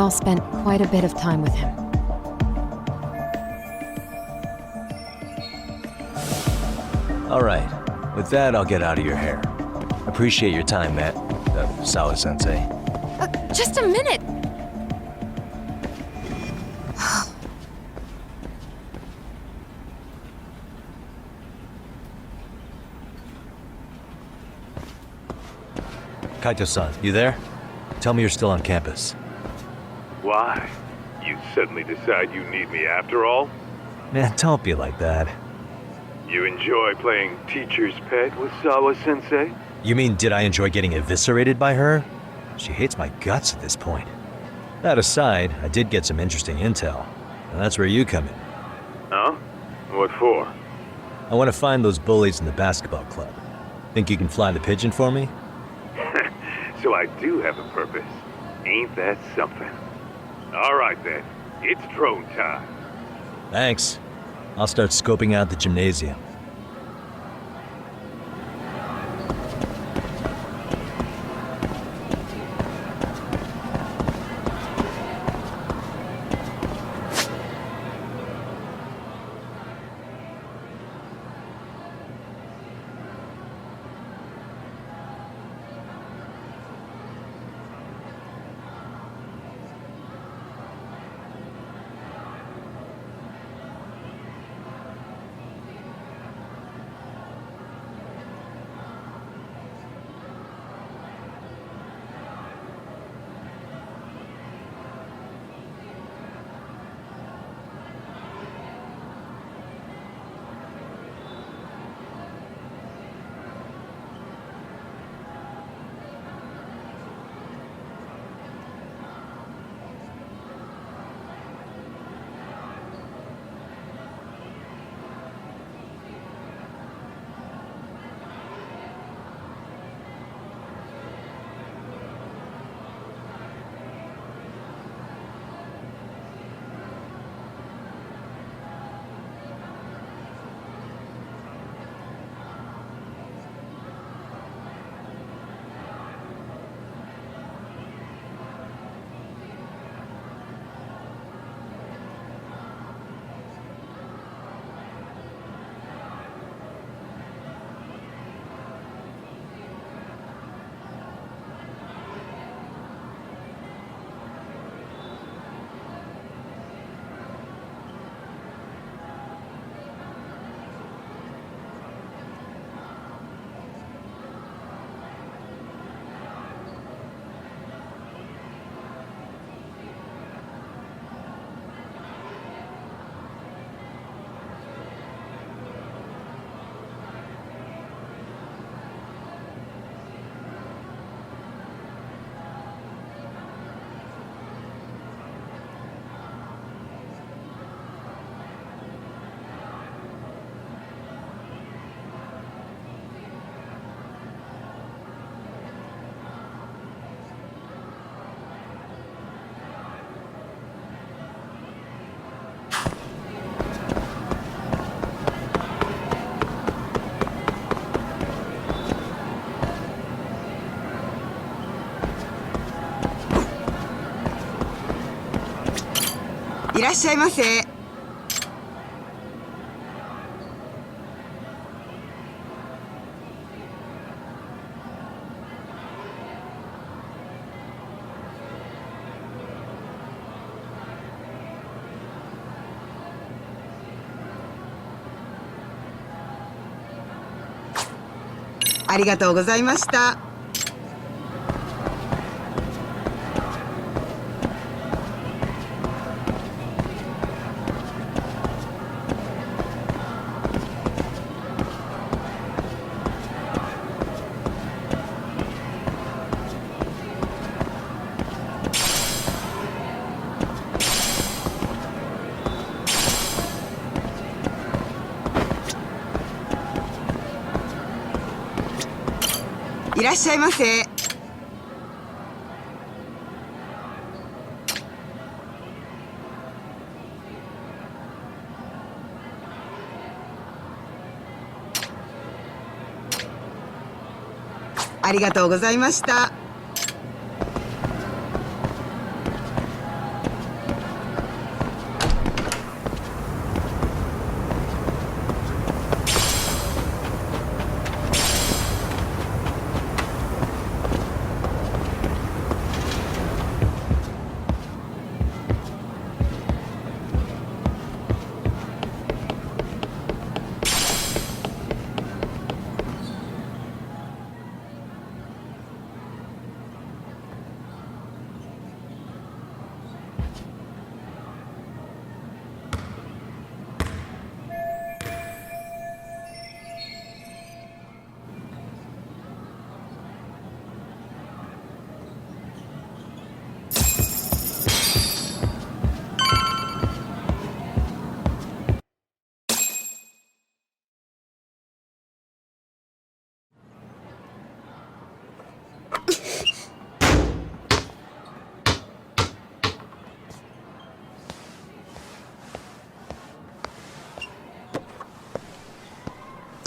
all spent quite a bit of time with him. All right. With that, I'll get out of your hair. Appreciate your time, Matt. Sawa-sensei. Just a minute! Kaito-san, you there? Tell me you're still on campus. Why? You suddenly decide you need me after all? Man, don't be like that. You enjoy playing teacher's pet with Sawa-sensei? You mean, did I enjoy getting eviscerated by her? She hates my guts at this point. That aside, I did get some interesting intel, and that's where you come in. Huh? What for? I want to find those bullies in the basketball club. Think you can fly the pigeon for me? So I do have a purpose. Ain't that something? All right then, it's drone time. Thanks. I'll start scoping out the gymnasium.いらっしゃいませ。ありがとうございました。いらっしゃいませ。ありがとうございました。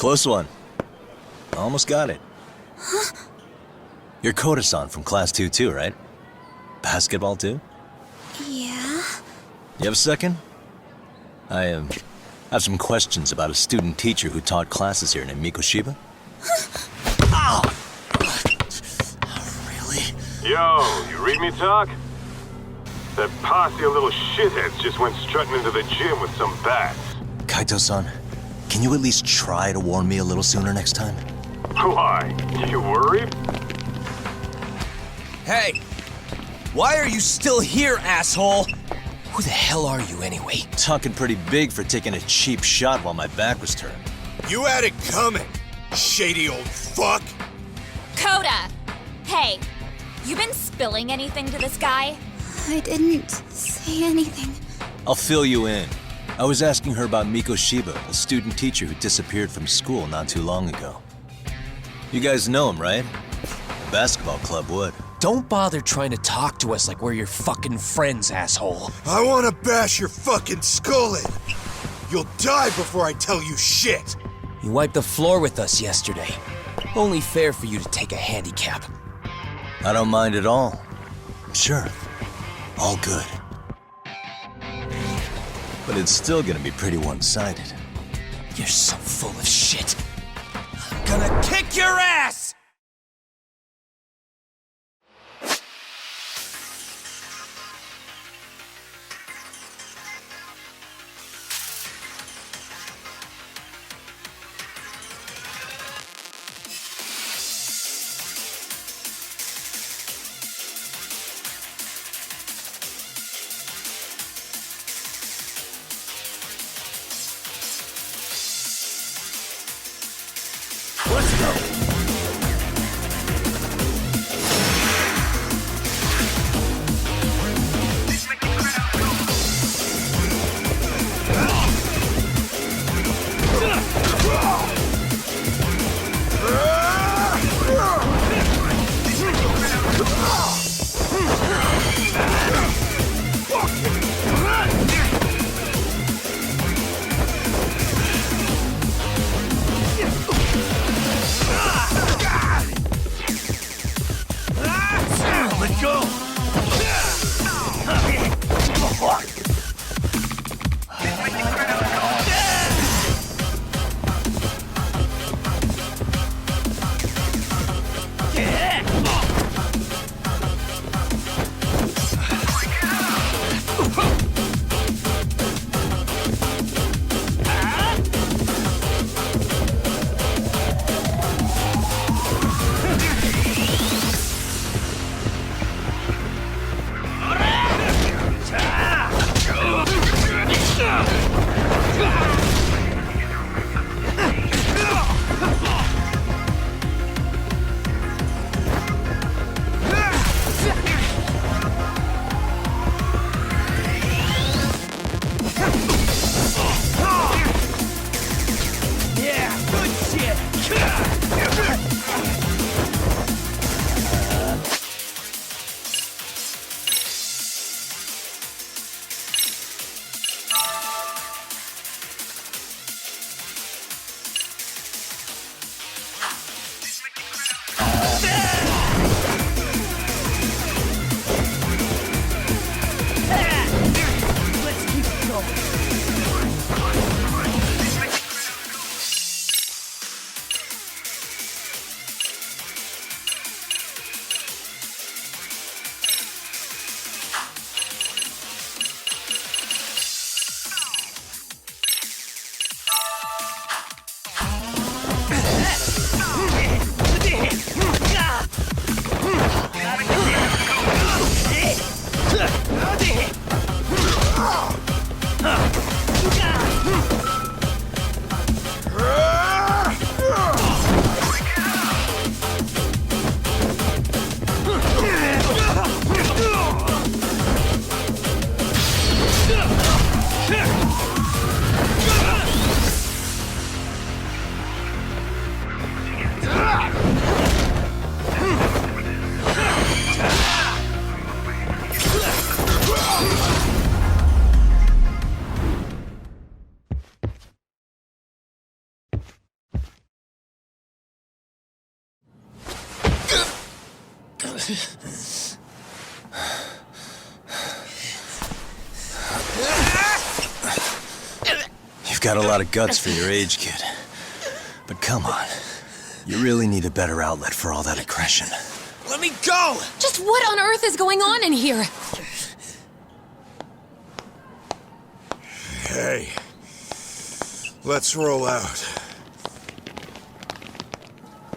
Close one. Almost got it. You're Koda-san from Class 2 too, right? Basketball too? Yeah? You have a second? I have some questions about a student teacher who taught classes here named Mikoshiba. Ow! Really? Yo, you read me talk? That posse of little shitheads just went strutting into the gym with some bats. Kaito-san, can you at least try to warn me a little sooner next time? Why? You worried? Hey! Why are you still here, asshole? Who the hell are you anyway? Talking pretty big for taking a cheap shot while my back was turned. You had it coming, shady old fuck. Coda! Hey, you been spilling anything to this guy? I didn't say anything. I'll fill you in. I was asking her about Mikoshiba, a student teacher who disappeared from school not too long ago. You guys know him, right? The basketball club would. Don't bother trying to talk to us like we're your fucking friends, asshole. I wanna bash your fucking skull in. You'll die before I tell you shit. You wiped the floor with us yesterday. Only fair for you to take a handicap. I don't mind at all. Sure. All good. But it's still gonna be pretty one-sided. You're so full of shit. I'm gonna kick your ass! Let's go! You've got a lot of guts for your age, kid. But come on. You really need a better outlet for all that aggression. Let me go! Just what on earth is going on in here? Hey. Let's roll out.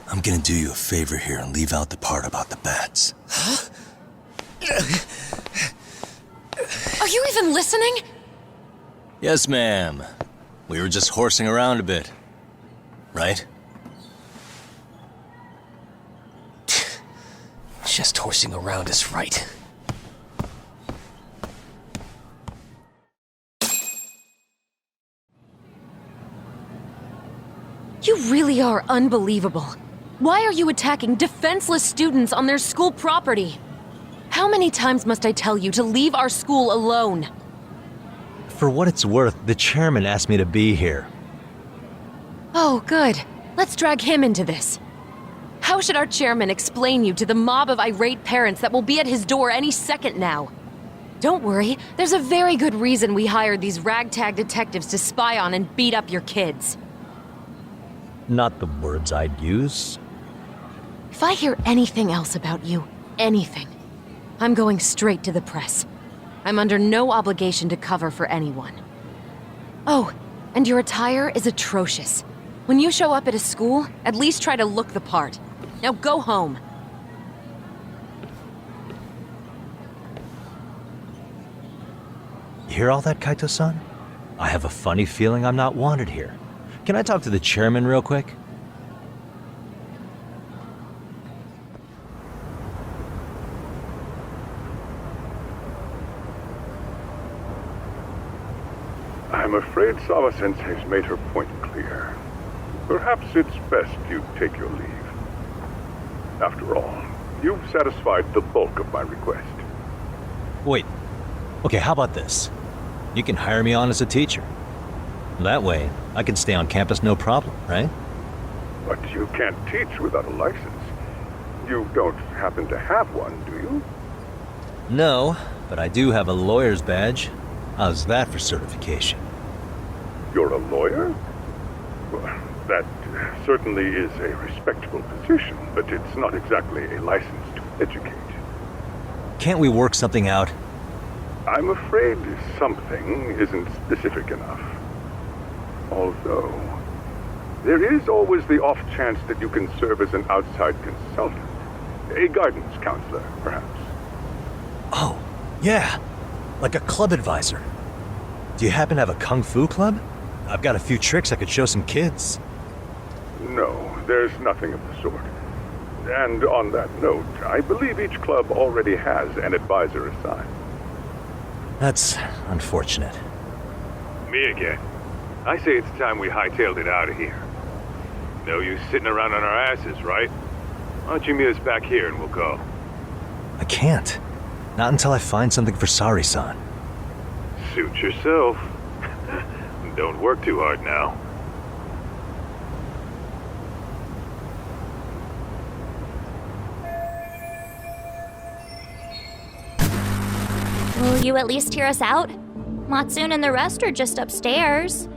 I'm gonna do you a favor here and leave out the part about the bats. Are you even listening? Yes, ma'am. We were just horsing around a bit. Right? Just horsing around is right. You really are unbelievable. Why are you attacking defenseless students on their school property? How many times must I tell you to leave our school alone? For what it's worth, the chairman asked me to be here. Oh, good. Let's drag him into this. How should our chairman explain you to the mob of irate parents that will be at his door any second now? Don't worry, there's a very good reason we hired these ragtag detectives to spy on and beat up your kids. Not the words I'd use. If I hear anything else about you, anything, I'm going straight to the press. I'm under no obligation to cover for anyone. Oh, and your attire is atrocious. When you show up at a school, at least try to look the part. Now go home. You hear all that, Kaito-san? I have a funny feeling I'm not wanted here. Can I talk to the chairman real quick? I'm afraid Sawa-sensei's made her point clear. Perhaps it's best you take your leave. After all, you've satisfied the bulk of my request. Wait. Okay, how about this? You can hire me on as a teacher. That way, I can stay on campus no problem, right? But you can't teach without a license. You don't happen to have one, do you? No, but I do have a lawyer's badge. How's that for certification? You're a lawyer? Well, that certainly is a respectable position, but it's not exactly a license to educate. Can't we work something out? I'm afraid something isn't specific enough. Although, there is always the off chance that you can serve as an outside consultant. A guidance counselor, perhaps. Oh, yeah. Like a club advisor. Do you happen to have a kung fu club? I've got a few tricks I could show some kids. No, there's nothing of the sort. And on that note, I believe each club already has an advisor assigned. That's unfortunate. Me again. I say it's time we hightailed it out of here. No use sitting around on our asses, right? Why don't you meet us back here and we'll go? I can't. Not until I find something for Sari-san. Suit yourself. Don't work too hard now. Will you at least hear us out? Matsune and the rest are just upstairs.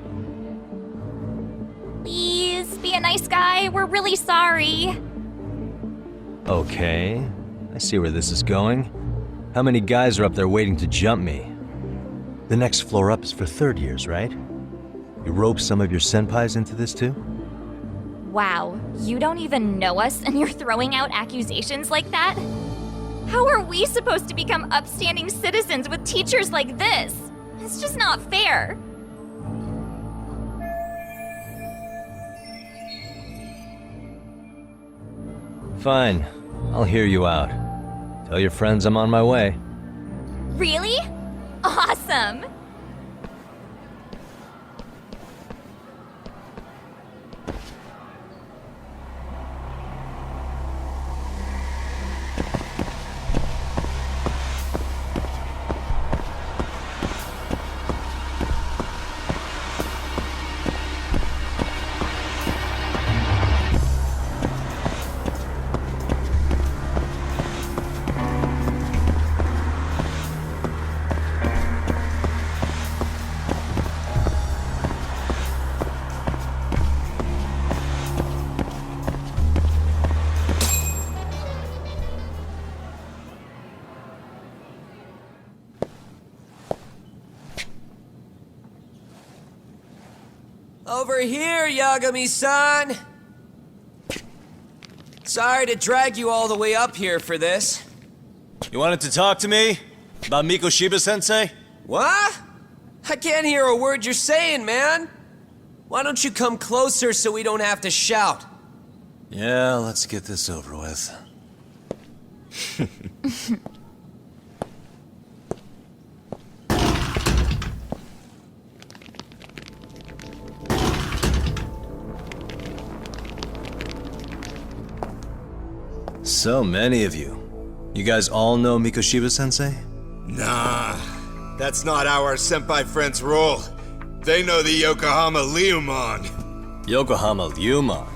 Please, be a nice guy. We're really sorry. Okay. I see where this is going. How many guys are up there waiting to jump me? The next floor up is for third years, right? You rope some of your senpais into this too? Wow, you don't even know us and you're throwing out accusations like that? How are we supposed to become upstanding citizens with teachers like this? It's just not fair. Fine. I'll hear you out. Tell your friends I'm on my way. Really? Awesome! Over here, Yagami-san! Sorry to drag you all the way up here for this. You wanted to talk to me? About Mikoshiba-sensei? What? I can't hear a word you're saying, man. Why don't you come closer so we don't have to shout? Yeah, let's get this over with. So many of you. You guys all know Mikoshiba-sensei? Nah, that's not how our senpai friends roll. They know the Yokohama Liumon. Yokohama Liumon?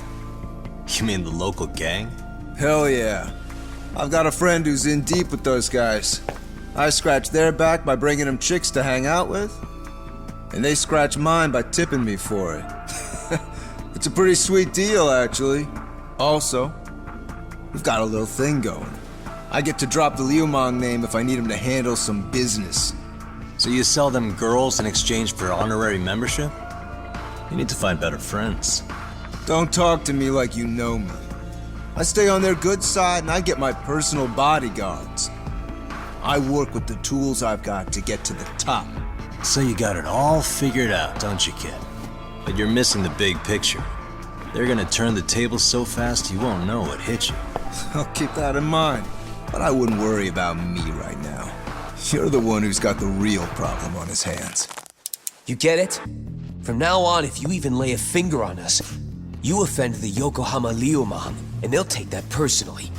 You mean the local gang? Hell yeah. I've got a friend who's in deep with those guys. I scratch their back by bringing them chicks to hang out with, and they scratch mine by tipping me for it. It's a pretty sweet deal, actually. Also, we've got a little thing going. I get to drop the Liumong name if I need him to handle some business. So you sell them girls in exchange for honorary membership? You need to find better friends. Don't talk to me like you know me. I stay on their good side and I get my personal bodyguards. I work with the tools I've got to get to the top. So you got it all figured out, don't you, kid? But you're missing the big picture. They're gonna turn the tables so fast you won't know what hit you. I'll keep that in mind. But I wouldn't worry about me right now. You're the one who's got the real problem on his hands. You get it? From now on, if you even lay a finger on us, you offend the Yokohama Liumon, and they'll take that personally.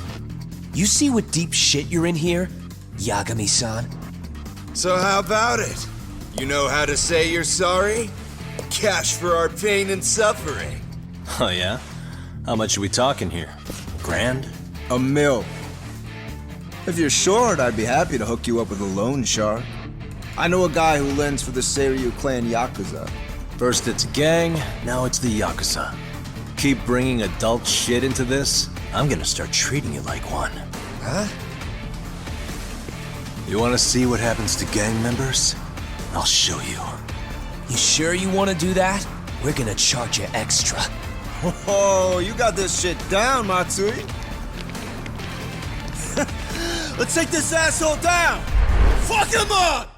You see what deep shit you're in here, Yagami-san? So how about it? You know how to say you're sorry? Cash for our pain and suffering. Oh yeah? How much are we talking here? Grand? $1 million. If you're short, I'd be happy to hook you up with a loan shark. I know a guy who lends for the Seiryu clan Yakuza. First it's a gang, now it's the Yakuza. Keep bringing adult shit into this, I'm gonna start treating you like one. Huh? You wanna see what happens to gang members? I'll show you. You sure you want to do that? We're gonna charge you extra. Oh, you got this shit down, Matsui. Let's take this asshole down! Fuck him up!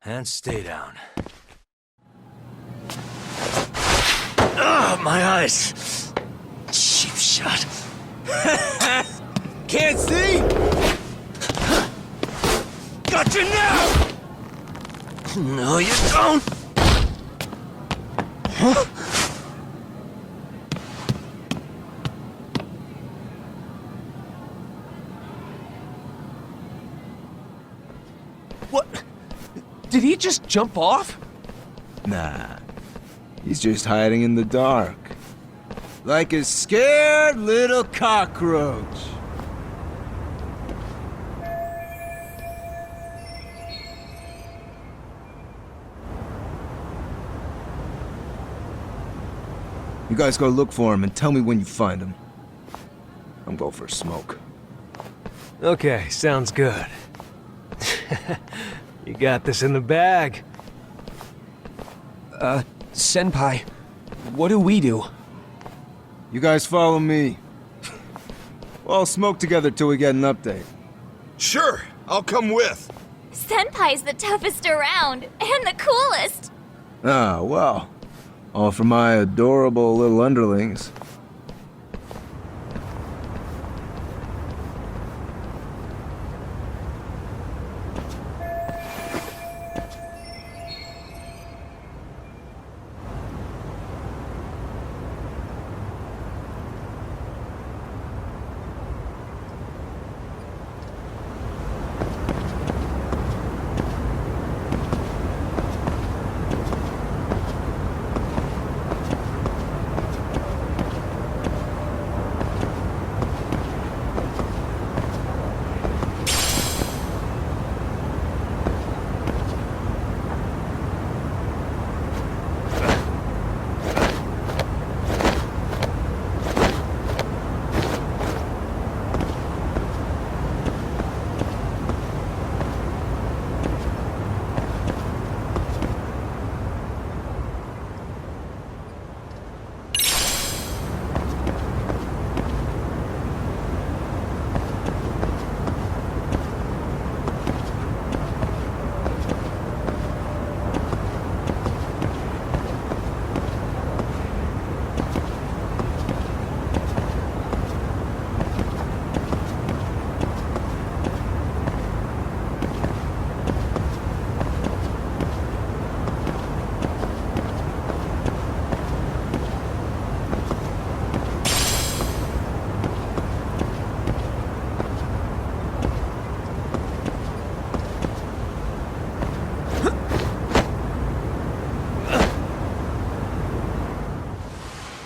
And stay down. Ugh, my eyes! Cheap shot. Can't see? Gotcha now! No, you don't! What? Did he just jump off? Nah, he's just hiding in the dark. Like a scared little cockroach. You guys go look for him and tell me when you find him. I'm going for a smoke. Okay, sounds good. You got this in the bag. Senpai, what do we do? You guys follow me. We'll all smoke together till we get an update. Sure, I'll come with. Senpai's the toughest around, and the coolest! Ah, well. All for my adorable little underlings.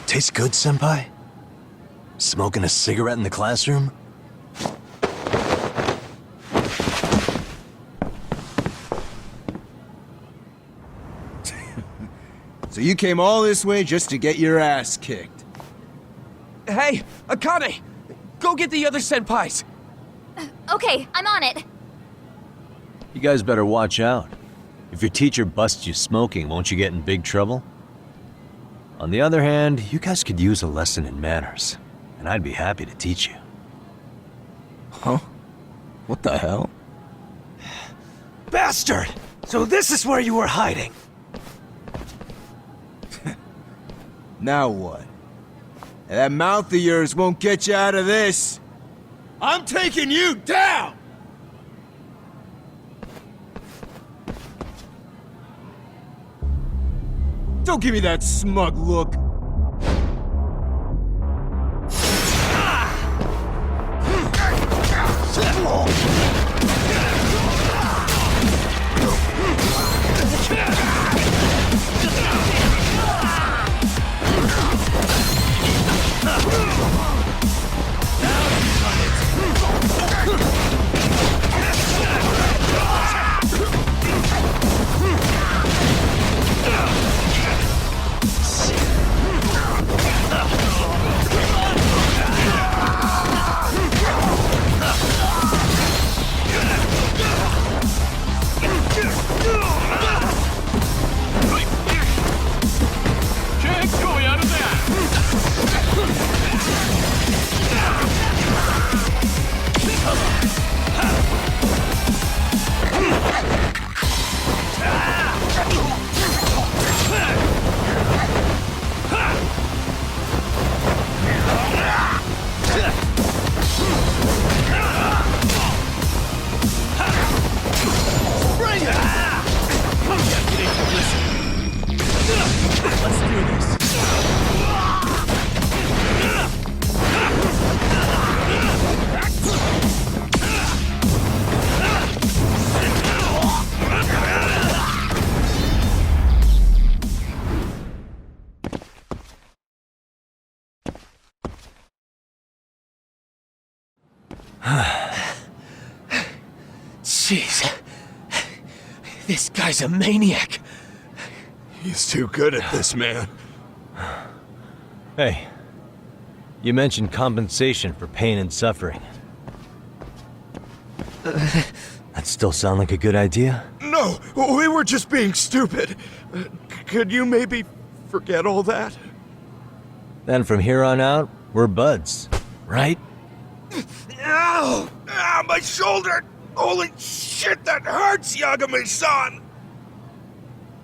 Tastes good, Senpai? Smoking a cigarette in the classroom? So you came all this way just to get your ass kicked? Hey, Akane! Go get the other senpais! Okay, I'm on it. You guys better watch out. If your teacher busts you smoking, won't you get in big trouble? On the other hand, you guys could use a lesson in manners, and I'd be happy to teach you. Huh? What the hell? Bastard! So this is where you were hiding. Now what? That mouth of yours won't get you out of this. I'm taking you down! Don't give me that smug look. Jeez. This guy's a maniac. He's too good at this, man. Hey, you mentioned compensation for pain and suffering. That still sound like a good idea? No, we were just being stupid. Could you maybe forget all that? Then from here on out, we're buds, right? Ow! Ow! down my shoulder! Holy shit, that hurts, Yagami-san!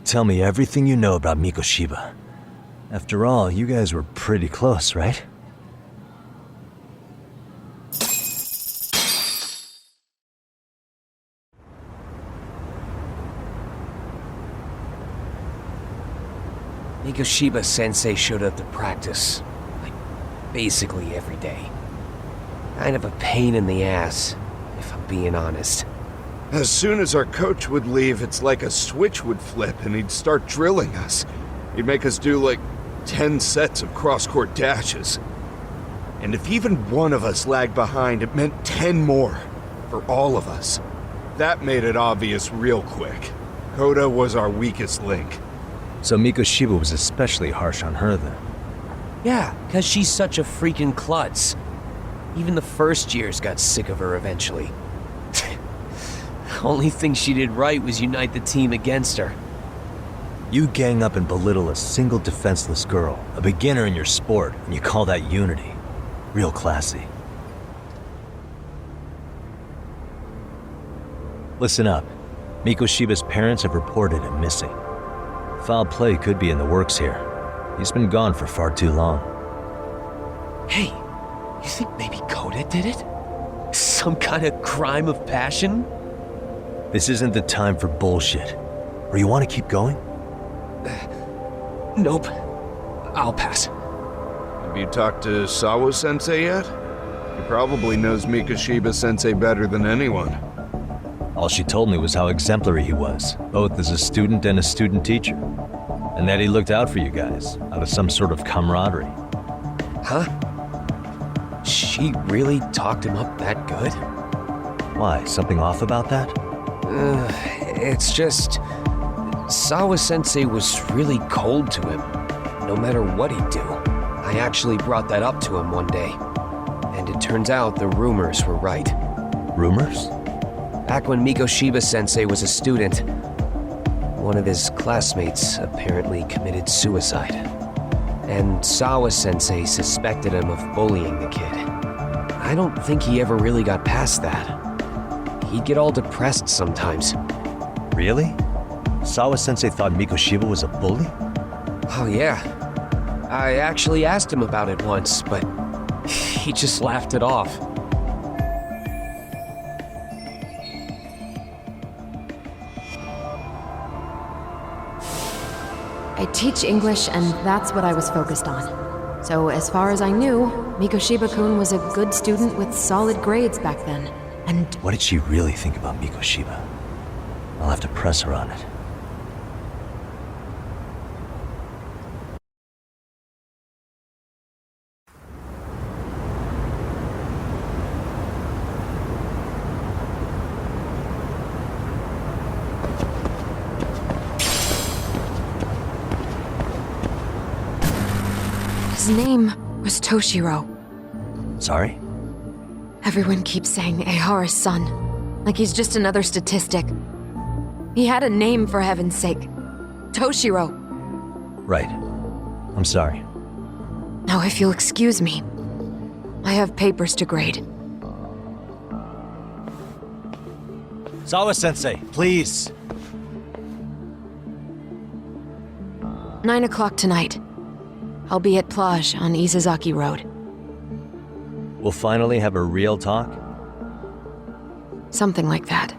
Tell me everything you know about Mikoshiba. After all, you guys were pretty close, right? Mikoshiba Sensei showed up to practice, like, basically every day. Kind of a pain in the ass, if I'm being honest. As soon as our coach would leave, it's like a switch would flip and he'd start drilling us. He'd make us do like 10 sets of cross-court dashes. And if even one of us lagged behind, it meant 10 more for all of us. That made it obvious real quick. Koda was our weakest link. So Mikoshiba was especially harsh on her then. Yeah, because she's such a freaking klutz. Even the first years got sick of her eventually. Only thing she did right was unite the team against her. You gang up and belittle a single defenseless girl, a beginner in your sport, and you call that unity. Real classy. Listen up. Mikoshiba's parents have reported him missing. Foul play could be in the works here. He's been gone for far too long. Hey, you think maybe Koda did it? Some kind of crime of passion? This isn't the time for bullshit. Or you want to keep going? Nope. I'll pass. Have you talked to Sawa-sensei yet? He probably knows Mikoshiba-sensei better than anyone. All she told me was how exemplary he was, both as a student and a student teacher. And that he looked out for you guys, out of some sort of camaraderie. Huh? She really talked him up that good? Why, something off about that? It's just... Sawa-sensei was really cold to him, no matter what he'd do. I actually brought that up to him one day. And it turns out the rumors were right. Rumors? Back when Mikoshiba-sensei was a student, one of his classmates apparently committed suicide. And Sawa-sensei suspected him of bullying the kid. I don't think he ever really got past that. He'd get all depressed sometimes. Really? Sawa-sensei thought Mikoshiba was a bully? Oh yeah. I actually asked him about it once, but he just laughed it off. I teach English, and that's what I was focused on. So as far as I knew, Mikoshiba-kun was a good student with solid grades back then. And what did she really think about Mikoshiba? I'll have to press her on it. his name was Toshiro. Sorry? Everyone keeps saying Ehara's son, like he's just another statistic. He had a name, for heaven's sake. Toshiro. Right. I'm sorry. Now, if you'll excuse me, I have papers to grade. Sawa-sensei, please. 9 o'clock tonight. I'll be at Plage on Isazaki Road. We'll finally have a real talk? Something like that.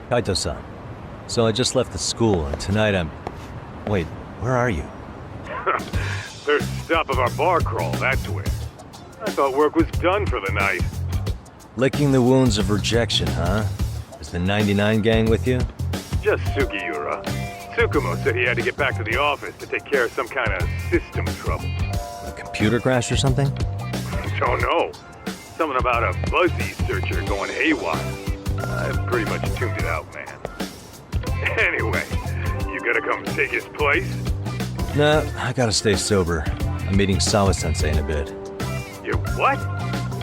Kaito-san. So I just left the school, and tonight I'm... Wait, where are you? Third stop of our bar crawl, that's where. I thought work was done for the night. Licking the wounds of rejection, huh? Is the 99 gang with you? Just Sugiura. Tsukumo said he had to get back to the office to take care of some kind of system trouble. A computer crash or something? Don't know. Something about a fuzzy searcher going haywire. I pretty much tuned it out, man. Anyway, you gotta come take his place? Nah, I gotta stay sober. I'm meeting Sawa-sensei in a bit. You what?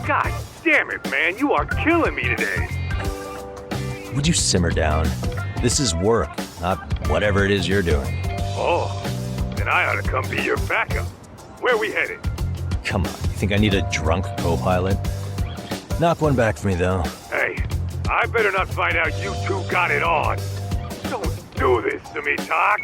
God damn it, man, you are killing me today. Would you simmer down? This is work, not whatever it is you're doing. Oh, then I ought to come be your backup. Where we headed? Come on, you think I need a drunk co-pilot? Knock one back for me, though. Hey, I better not find out you two got it on. Don't do this to me, Talk.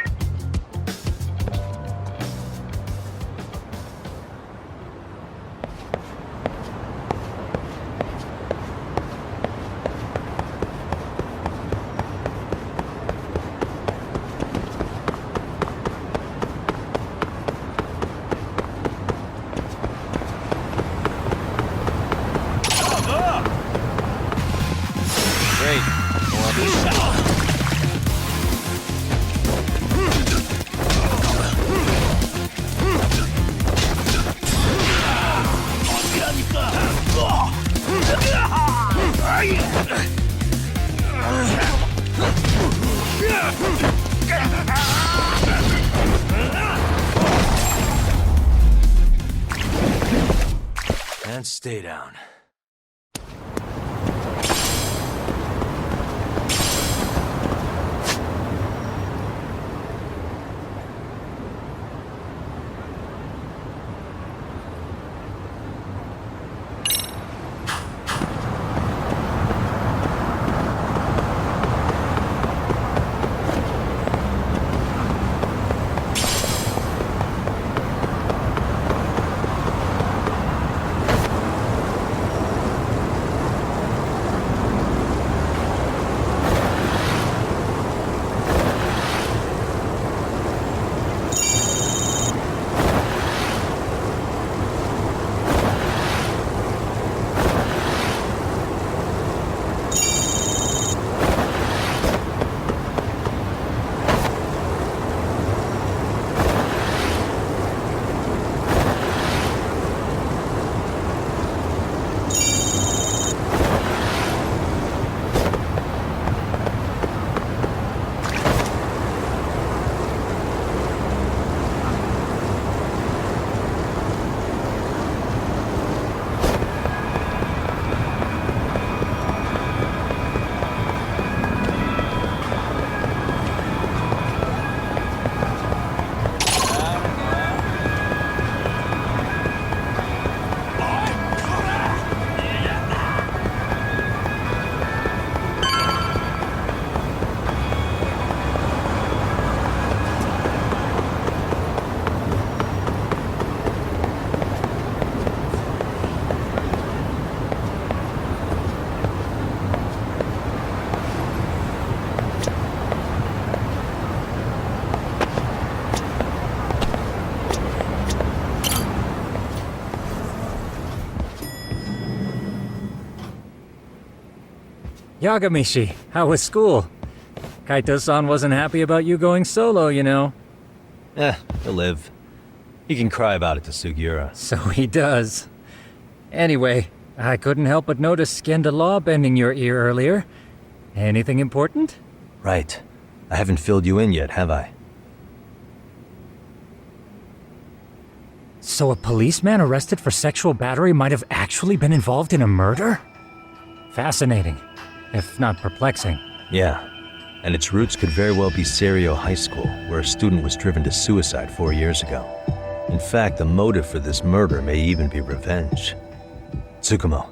And stay down. Yagamishi, how was school? Kaito-san wasn't happy about you going solo, you know. He'll live. He can cry about it to Sugiura. So he does. Anyway, I couldn't help but notice Scandalaw bending your ear earlier. Anything important? Right. I haven't filled you in yet, have I? So a policeman arrested for sexual battery might have actually been involved in a murder? Fascinating, if not perplexing. Yeah. And its roots could very well be Serio High School, where a student was driven to suicide 4 years ago. In fact, the motive for this murder may even be revenge. Tsukumo,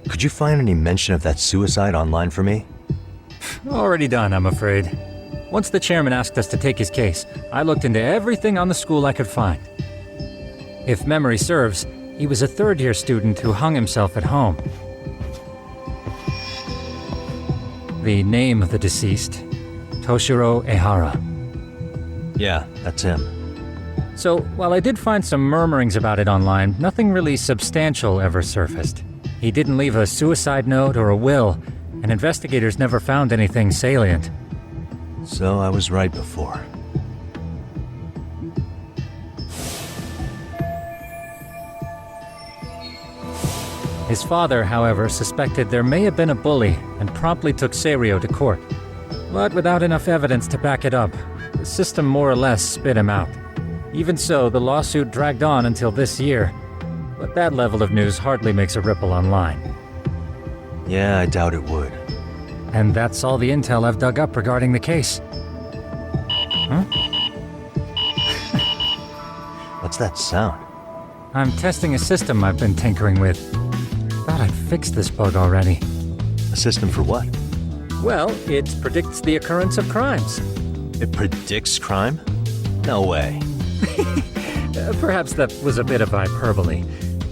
could you find any mention of that suicide online for me? Already done, I'm afraid. Once the chairman asked us to take his case, I looked into everything on the school I could find. If memory serves, he was a third-year student who hung himself at home. the name of the deceased, Toshiro Ehara. Yeah, that's him. So, while I did find some murmurings about it online, nothing really substantial ever surfaced. He didn't leave a suicide note or a will, and investigators never found anything salient. So I was right before. His father, however, suspected there may have been a bully and promptly took Serio to court. But without enough evidence to back it up, the system more or less spit him out. Even so, the lawsuit dragged on until this year. But that level of news hardly makes a ripple online. Yeah, I doubt it would. And that's all the intel I've dug up regarding the case. Huh? What's that sound? I'm testing a system I've been tinkering with. Thought I'd fixed this bug already. A system for what? Well, it predicts the occurrence of crimes. It predicts crime? No way. Perhaps that was a bit of hyperbole,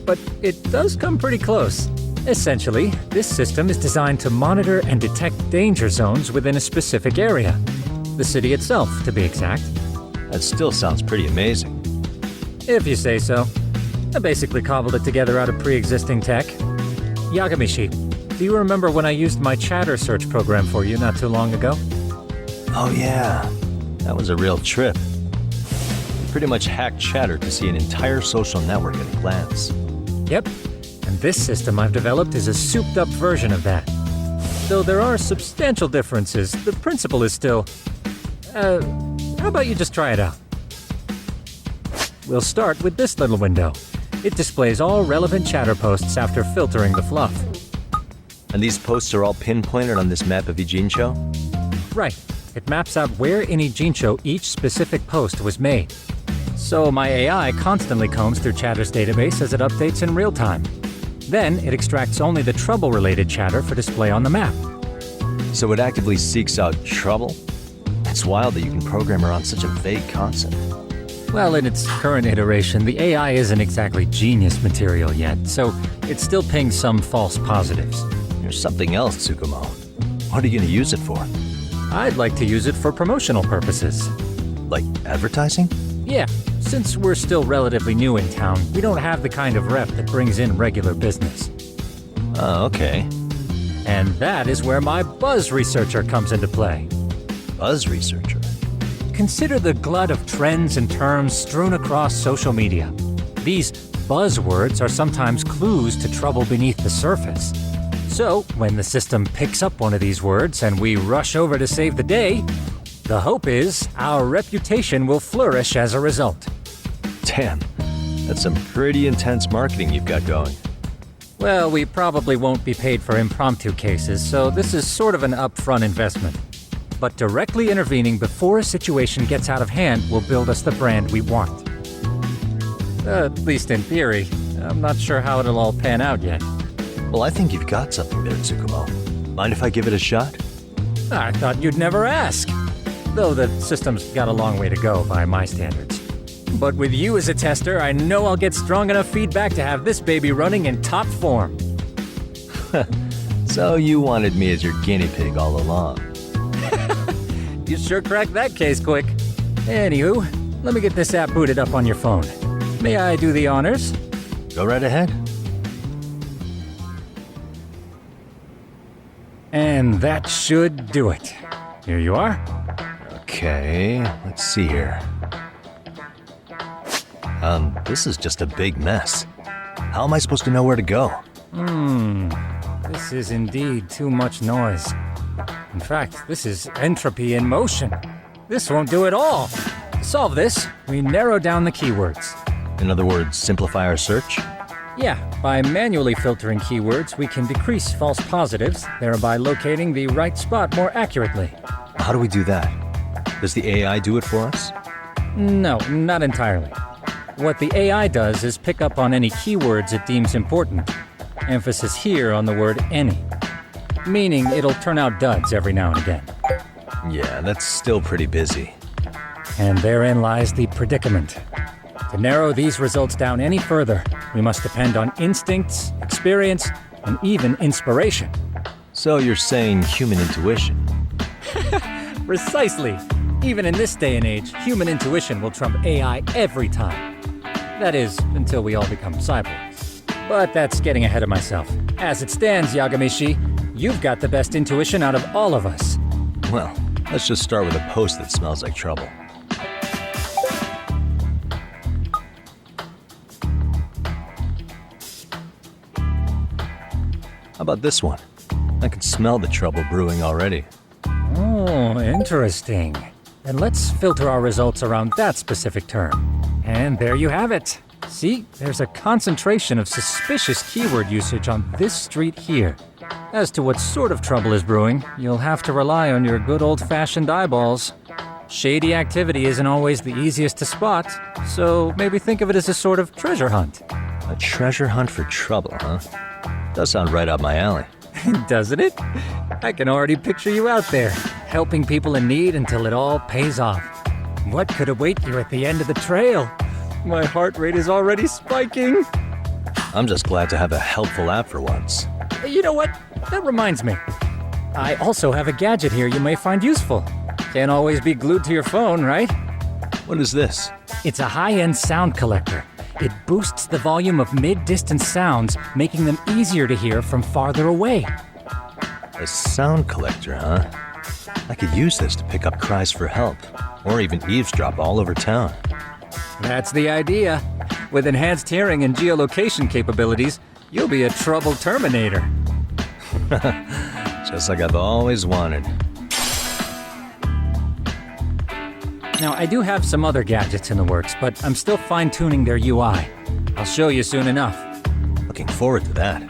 but it does come pretty close. Essentially, this system is designed to monitor and detect danger zones within a specific area. The city itself, to be exact. That still sounds pretty amazing. If you say so. I basically cobbled it together out of pre-existing tech. Yagamishi, do you remember when I used my chatter search program for you not too long ago? Oh yeah, that was a real trip. You pretty much hacked Chatter to see an entire social network at a glance. Yep, and this system I've developed is a souped-up version of that. Though there are substantial differences, the principle is still... how about you just try it out? We'll start with this little window. It displays all relevant chatter posts after filtering the fluff. And these posts are all pinpointed on this map of Ijincho? Right. It maps out where in Ijincho each specific post was made. So my AI constantly combs through Chatter's database as it updates in real time. Then it extracts only the trouble-related chatter for display on the map. So it actively seeks out trouble? It's wild that you can program around such a vague concept. Well, in its current iteration, the AI isn't exactly genius material yet, so it still pings some false positives. There's something else, Tsukumo. What are you going to use it for? I'd like to use it for promotional purposes. Like advertising? Yeah, since we're still relatively new in town, we don't have the kind of rep that brings in regular business. Oh, okay. And that is where my buzz researcher comes into play. Buzz researcher? Consider the glut of trends and terms strewn across social media. These buzzwords are sometimes clues to trouble beneath the surface. So, when the system picks up one of these words and we rush over to save the day, the hope is our reputation will flourish as a result. Damn, that's some pretty intense marketing you've got going. Well, we probably won't be paid for impromptu cases, so this is sort of an upfront investment. But directly intervening before a situation gets out of hand will build us the brand we want. At least in theory. I'm not sure how it'll all pan out yet. Well, I think you've got something there, Tsukumo. Mind if I give it a shot? I thought you'd never ask. Though the system's got a long way to go by my standards. But with you as a tester, I know I'll get strong enough feedback to have this baby running in top form. So you wanted me as your guinea pig all along. You sure cracked that case quick. Anywho, let me get this app booted up on your phone. May I do the honors? Go right ahead. And that should do it. Here you are. Okay, let's see here. This is just a big mess. How am I supposed to know where to go? This is indeed too much noise. In fact, this is entropy in motion. This won't do it all. To solve this, we narrow down the keywords. In other words, simplify our search? Yeah, by manually filtering keywords, we can decrease false positives, thereby locating the right spot more accurately. How do we do that? Does the AI do it for us? No, not entirely. What the AI does is pick up on any keywords it deems important. Emphasis here on the word any. Meaning it'll turn out duds every now and again. Yeah, that's still pretty busy. And therein lies the predicament. To narrow these results down any further, we must depend on instincts, experience, and even inspiration. So you're saying human intuition? Precisely. Even in this day and age, human intuition will trump AI every time. That is, until we all become cyborgs. But that's getting ahead of myself. As it stands, Yagamishi, you've got the best intuition out of all of us. Well, let's just start with a post that smells like trouble. How about this one? I can smell the trouble brewing already. Oh, interesting. Then let's filter our results around that specific term. And there you have it. See, there's a concentration of suspicious keyword usage on this street here. As to what sort of trouble is brewing, you'll have to rely on your good old-fashioned eyeballs. Shady activity isn't always the easiest to spot, so maybe think of it as a sort of treasure hunt. A treasure hunt for trouble, huh? Does sound right up my alley. Doesn't it? I can already picture you out there, helping people in need until it all pays off. What could await you at the end of the trail? My heart rate is already spiking. I'm just glad to have a helpful app for once. You know what? That reminds me. I also have a gadget here you may find useful. Can't always be glued to your phone, right? What is this? It's a high-end sound collector. It boosts the volume of mid-distance sounds, making them easier to hear from farther away. A sound collector, huh? I could use this to pick up cries for help, or even eavesdrop all over town. That's the idea. With enhanced hearing and geolocation capabilities, you'll be a trouble terminator. Just like I've always wanted. Now, I do have some other gadgets in the works, but I'm still fine-tuning their UI. I'll show you soon enough. Looking forward to that.